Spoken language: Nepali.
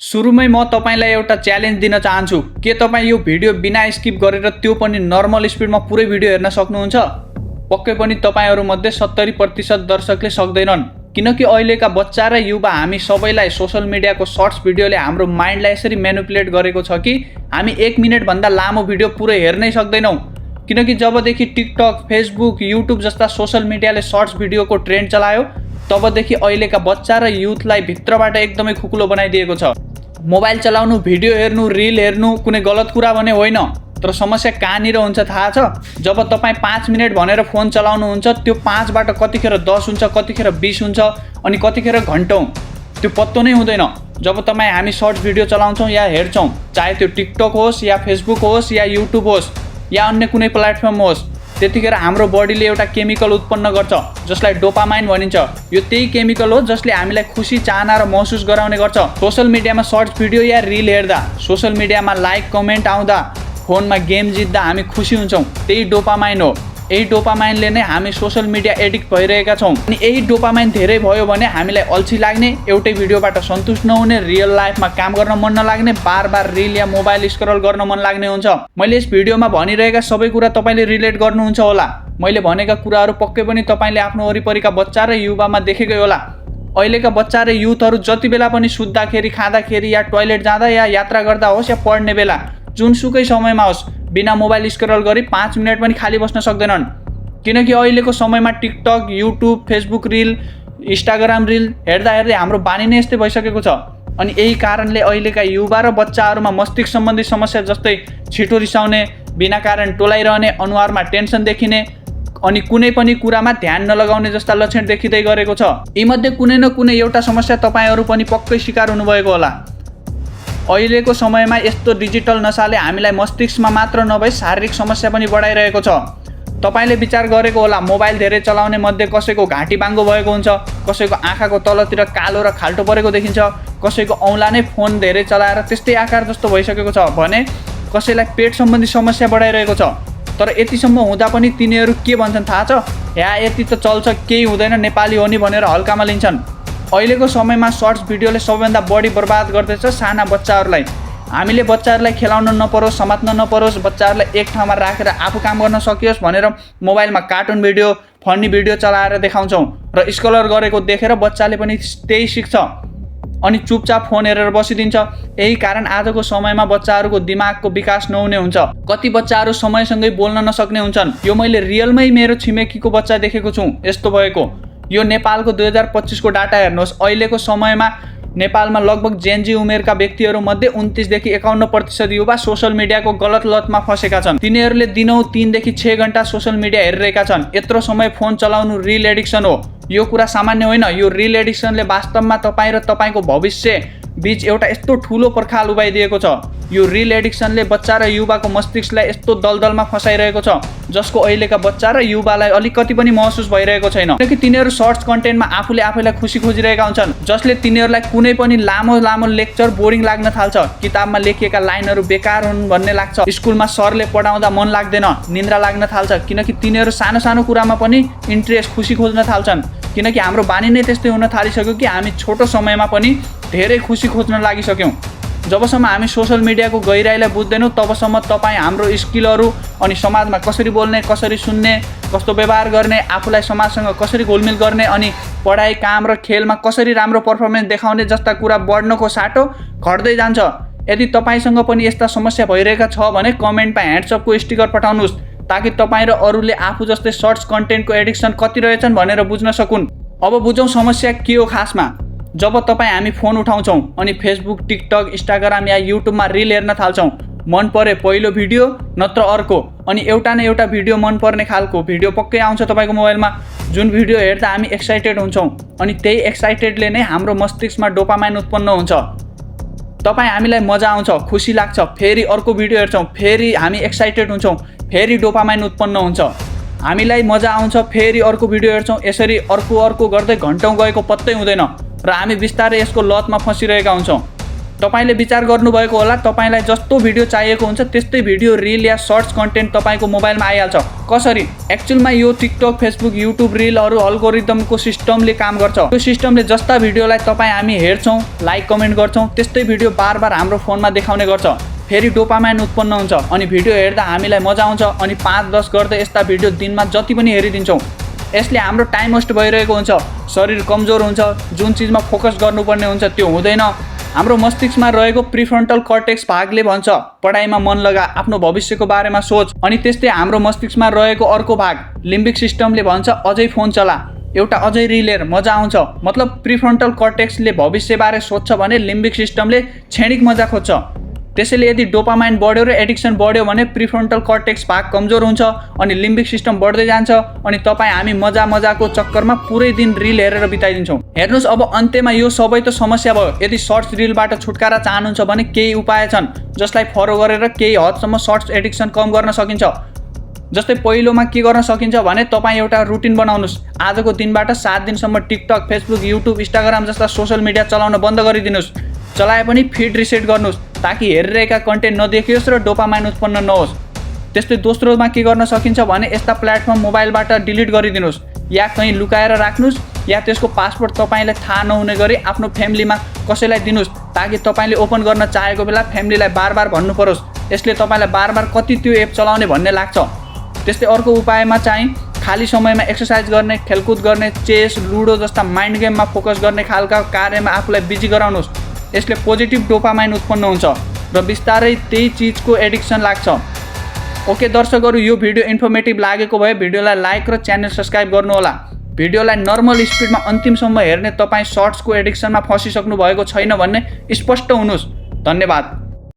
सुरुमै म तपाईलाई एउटा च्यालेन्ज दिन चाहन्छु। के तपाईँ यो भिडियो बिना स्किप गरेर त्यो पनि नर्मल स्पिडमा पुरै भिडियो हेर्न सक्नुहुन्छ? पक्कै पनि तपाईहरुमध्ये 70% दर्शकले सक्दैनन्, किनकि अहिलेका बच्चा र युवा हामी सबैलाई सोशल मिडियाको सर्ट्स भिडियोले हाम्रो माइन्डलाई यसरी म्यानिपुलेट गरेको छ कि हामी 1 मिनेट भन्दा लामो भिडियो पुरै हेर्नै सक्दैनौं। किनकि जबदेखि टिकटक, फेसबुक, युट्युब जस्ता सोशल मिडियाले सर्ट्स भिडियोको ट्रेन्ड चलायो, तबदेखि अहिलेका बच्चा र युथलाई भित्रबाट एकदमै खुकुलो बनाइदिएको छ। मोबाइल चलाउनु, भिडियो हेर्नु, रिल हेर्नु कुनै गलत कुरा भने होइन, तर समस्या कहाँनिर हुन्छ थाहा छ? जब तपाईँ 5 मिनेट भनेर फोन चलाउनुहुन्छ, त्यो 5 बाट कतिखेर 10 हुन्छ, कतिखेर 20 हुन्छ अनि कतिखेर घन्टौं, त्यो पत्तो नै हुँदैन। जब हामी सर्ट्स भिडियो चलाउँछौँ या हेर्छौँ, चाहे त्यो टिकटक होस् या फेसबुक होस् या युट्युब होस् या अन्य कुनै प्लेटफर्म होस्, त्यतिखेर हाम्रो बडीले एउटा केमिकल उत्पन्न गर्छ जसलाई डोपामाइन भनिन्छ। यो त्यही केमिकल हो जसले हामीलाई खुसी, चाहना र महसुस गराउने गर्छ। सोशल मिडियामा सर्ट्स भिडियो या रिल हेर्दा, सोशल मिडियामा लाइक कमेन्ट आउँदा, फोनमा गेम जित्दा हामी खुसी हुन्छौँ, त्यही डोपामाइन हो। यही डोपामाइनले नै हामी सोशल मिडिया एडिक्ट भइरहेका छौँ। अनि यही डोपामाइन धेरै भयो भने हामीलाई अल्छी लाग्ने, एउटै भिडियोबाट सन्तुष्ट नहुने, रियल लाइफमा काम गर्न मन नलाग्ने, बार रिल या मोबाइल स्क्रल गर्न मन लाग्ने हुन्छ। मैले यस भिडियोमा भनिरहेका सबै कुरा तपाईले रिलेट गर्नुहुन्छ होला। मैले भनेका कुराहरू पक्कै पनि तपाईले आफ्नो वरिपरिका बच्चा र युवामा देखेकै होला। अहिलेका बच्चा र युथहरू जति बेला पनि सुत्दाखेरि, खाँदाखेरि या टोयलेट जाँदा या यात्रा गर्दा होस् या पढ्ने बेला, जुनसुकै समयमा होस्, बिना मोबाइल स्क्रल गरी 5 मिनेट पनि खाली बस्न सक्दैनन्। किनकि अहिलेको समयमा TikTok, YouTube, Facebook reel, Instagram reel हेर्दा हेर्दै हाम्रो बानी नै यस्तै भइसकेको छ। अनि यही कारणले अहिलेका युवा र बच्चाहरूमा मस्तिष्क सम्बन्धी समस्या जस्तै छिटो रिसाउने, बिना कारण टोलाइरहने, अनुहारमा टेन्सन देखिने अनि कुनै पनि कुरामा ध्यान नलगाउने जस्ता लक्षण देखिँदै गरेको छ। यीमध्ये कुनै न कुनै एउटा समस्या तपाईहरू पनि पक्कै शिकार हुनुभएको होला। अहिलेको समयमा यस्तो डिजिटल नशाले हामीलाई मस्तिष्कमा मात्र नभई शारीरिक समस्या पनि बढाइरहेको छ। तपाईले विचार गरेको होला, मोबाइल धेरै चलाउने मध्ये कसैको घाँटी बाङ्गो भएको हुन्छ, कसैको आँखाको तलतिर कालो र खाल्टो परेको देखिन्छ, कसैको औँला नै फोन धेरै चलाएर त्यस्तै आकार जस्तो भइसकेको छ भने कसैलाई पेट सम्बन्धी समस्या बढाइरहेको छ। तर यतिसम्म हुँदा पनि तिनीहरू के भन्छन् थाहा छ? या यति त चल्छ, केही हुँदैन, नेपाली हो नि भनेर हल्कामा लिन्छन्। अहिलेको समयमा सर्ट्स भिडियोले सबैभन्दा बढी बर्बाद गर्दैछ साना बच्चाहरूलाई। हामीले बच्चाहरूलाई खेलाउन नपरोस्, समात्न नपरोस्, बच्चाहरूलाई एक ठाउँमा राखेर आफू काम गर्न सकियोस् भनेर मोबाइलमा कार्टुन भिडियो, फनी भिडियो चलाएर देखाउँछौँ र स्कलर गरेको देखेर बच्चाले पनि त्यही सिक्छ अनि चुपचाप फोन हेरेर बसिदिन्छ। यही कारण आजको समयमा बच्चाहरूको दिमागको विकास नहुने हुन्छ। कति बच्चाहरू समयसँगै बोल्न नसक्ने हुन्छन्। यो मैले रियलमै मेरो छिमेकीको बच्चा देखेको छु यस्तो भएको। यो नेपालको 2025 को डाटा हेर्नुहोस्। अहिलेको समयमा नेपालमा लगभग जेनजी उमेरका व्यक्तिहरू मध्ये 29 देखि 51% युवा सोशल मिडियाको गलत लतमा फसेका छन्। तिनीहरूले दिनौं 3 देखि 6 घण्टा सोशल मिडिया हेरिरहेका छन्। यत्रो समय फोन चलाउनु रिल एडिक्सन हो। यो कुरा सामान्य होइन। यो रिल एडिक्सनले वास्तवमा तपाईँ र तपाईको भविष्य बीच एउटा यस्तो ठूलो पर्खाल उभाइदिएको छ। यो रिल एडिक्सनले बच्चा र युवाको मस्तिष्कलाई यस्तो दलदलमा फसाइरहेको छ जसको अहिलेका बच्चा र युवालाई अलिकति पनि महसुस भइरहेको छैन। किनकि तिनीहरू सर्ट्स कन्टेन्टमा आफूले आफैलाई खुसी खोजिरहेका हुन्छन्, जसले तिनीहरूलाई कुनै पनि लामो लेक्चर बोरिङ लाग्न थाल्छ। किताबमा लेखिएका लाइनहरू बेकार हुन् भन्ने लाग्छ। स्कुलमा सरले पढाउँदा मन लाग्दैन, निन्द्रा लाग्न थाल्छ, किनकि तिनीहरू सानो सानो कुरामा पनि इन्ट्रेस्ट, खुसी खोज्न थाल्छन्। किनकि हाम्रो बानी नै त्यस्तै हुन थालिसक्यो कि हामी छोटो समयमा पनि धेरै खुसी खोज्न लागिसक्यौँ। जबसम्म हामी सोशल मिडियाको गहिराइलाई बुझ्दैनौँ तबसम्म तपाईँ हाम्रो स्किलहरू अनि समाजमा कसरी बोल्ने, कसरी सुन्ने, कस्तो व्यवहार गर्ने, आफूलाई समाजसँग कसरी घुलमिल गर्ने अनि पढाइ, काम र खेलमा कसरी राम्रो पर्फर्मेन्स देखाउने जस्ता कुरा बढ्नको साटो घट्दै जान्छ। यदि तपाईसँग पनि यस्ता समस्या भइरहेका छ भने कमेन्टमा ह्यान्ड्सअपको स्टिकर पठाउनुहोस् ताकि तपाईँ र अरूले आफू जस्तै सर्ट्स कन्टेन्टको एडिक्सन कति रहेछन् भनेर बुझ्न सकुन्। अब बुझौँ समस्या के हो खासमा। जब हामी फोन उठाउँछौँ अनि फेसबुक, टिकटक, इन्स्टाग्राम या युट्युबमा रिल हेर्न थाल्छौँ, मन परे पहिलो भिडियो नत्र अर्को अनि एउटा न एउटा भिडियो मन पर्ने खालको भिडियो पक्कै आउँछ तपाईँको मोबाइलमा। जुन भिडियो हेर्दा हामी एक्साइटेड हुन्छौँ अनि त्यही एक्साइटेडले नै हाम्रो मस्तिष्कमा डोपामाइन उत्पन्न हुन्छ। हामीलाई मजा आउँछ, खुसी लाग्छ, फेरि अर्को भिडियो हेर्छौँ, फेरि हामी एक्साइटेड हुन्छौँ, फेरि डोपामाइन उत्पन्न हुन्छ। हामीलाई मजा आउँछ, फेरि अर्को भिडियो हेर्छौँ, यसरी अर्को गर्दै घन्टौँ गएको पत्तै हुँदैन र हामी बिस्तारै यसको लतमा फसिरहेका हुन्छौँ। तपाईले विचार गर्नुभएको होला तपाईलाई जस्तो भिडियो चाहिएको हुन्छ त्यस्तै भिडियो रिल या सर्ट्स कन्टेन्ट तपाईको मोबाइलमा आइहाल्छ। कसरी? एक्चुअलमा यो टिकटक, फेसबुक, युट्युब रिलहरु अल्गोरिदमको सिस्टमले काम गर्छ। यो सिस्टमले जस्ता भिडियोलाई हामी हेर्छौं, लाइक कमेन्ट गर्छौं, त्यस्तै भिडियो बारबार हाम्रो फोनमा देखाउने गर्छ। फेरि डोपामाइन उत्पन्न हुन्छ अनि भिडियो हेर्दा हामीलाई मजा आउँछ अनि 5-10 गर्दै यस्ता भिडियो दिनमा जति पनि हेरिदिन्छौँ। यसले हाम्रो टाइम वेस्ट भइरहेको हुन्छ, शरीर कमजोर हुन्छ, जुन चीजमा फोकस गर्नुपर्ने हुन्छ त्यो हुँदैन। हाम्रो मस्तिष्कमा रहेको प्रिफ्रन्टल कर्टेक्स भागले भन्छ पढाइमा मन लगा, आफ्नो भविष्यको बारेमा सोच। अनि त्यस्तै हाम्रो मस्तिष्कमा रहेको अर्को भाग लिम्बिक सिस्टमले भन्छ अझै फोन चला, एउटा अझै रिल हेर, मजा आउँछ। मतलब प्रिफ्रन्टल कर्टेक्सले भविष्यबारे सोध्छ भने लिम्बिक सिस्टमले क्षणिक मजा खोज्छ। त्यसैले यदि डोपामाइन बढ्यो र एडिक्सन बढ्यो भने प्रिफ्रन्टल कर्टेक्स भाग कमजोर हुन्छ अनि लिम्बिक सिस्टम बढ्दै जान्छ अनि हामी मजाको चक्करमा पुरै दिन रिल हेरेर बिताइदिन्छौँ। हेर्नुस्, अब अन्त्यमा यो सबै त समस्या भयो। यदि सर्ट्स रिलबाट छुटकारा चाहनुहुन्छ भने केही उपाय छन् जसलाई फलो गरेर केही हदसम्म सर्ट्स एडिक्सन कम गर्न सकिन्छ। जस्तै पहिलोमा के गर्न सकिन्छ भने तपाईँ एउटा रुटिन बनाउनुहोस्। आजको दिनबाट 7 दिनसम्म टिकटक, फेसबुक, युट्युब, इन्स्टाग्राम जस्ता सोसल मिडिया चलाउन बन्द गरिदिनुहोस्। चलाए पनि फिड रिसेट गर्नुहोस् ताकि हेरिरहेका कन्टेन्ट नदेखियोस् र डोपामाइन उत्पन्न नहोस्। त्यस्तै दोस्रोमा के गर्न सकिन्छ भने यस्ता प्लेटफर्म मोबाइलबाट डिलिट गरिदिनुहोस् या कहीँ लुकाएर राख्नुहोस् या त्यसको पासवर्ड तपाईँलाई थाहा नहुने गरी आफ्नो फ्यामिलीमा कसैलाई दिनुहोस् ताकि तपाईँले ओपन गर्न चाहेको बेला फ्यामिलीलाई बारबार भन्नु परोस्। यसले तपाईँलाई बारबार कति त्यो एप चलाउने भन्ने लाग्छ। त्यस्तै अर्को उपायमा चाहिँ खाली समयमा एक्सर्साइज गर्ने, खेलकुद गर्ने, चेस, लुडो जस्ता माइन्ड गेममा फोकस गर्ने खालका कार्यमा आफूलाई बिजी गराउनुहोस्। यसले पोजिटिभ डोपामाइन उत्पन्न हुन्छ र बिस्तारै त्यही चिजको एडिक्सन लाग्छ। ओके दर्शकहरू, यो भिडियो इन्फर्मेटिभ लागेको भए भिडियोलाई लाइक र च्यानल सब्स्क्राइब गर्नुहोला। भिडियोलाई नर्मल स्पिडमा अन्तिमसम्म हेर्ने तपाईँ सर्ट्सको एडिक्सनमा फसिसक्नु भएको छैन भन्ने स्पष्ट हुनुहोस्। धन्यवाद।